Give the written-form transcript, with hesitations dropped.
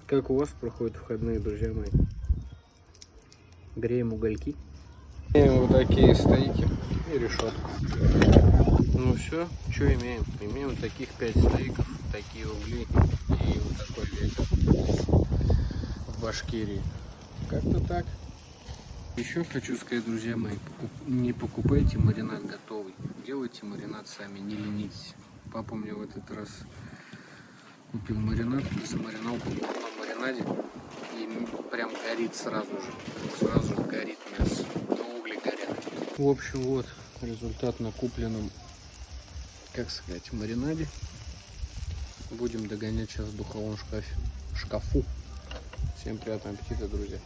Как у вас проходят выходные, друзья мои? Греем угольки. Имеем вот такие стейки и решетку. Ну все, что имеем? Имеем вот таких 5 стейков, такие угли и вот такой ветер в Башкирии. Как-то так. Еще хочу сказать, друзья мои, не покупайте маринад готовый. Делайте маринад сами, не ленитесь. Папа мне в этот раз купил маринад, замариновку на маринаде. И прям горит сразу же горит мясо, но угли горят. В общем, вот результат на купленном, как сказать, маринаде. Будем догонять сейчас в духовом шкафу. Всем приятного аппетита, друзья.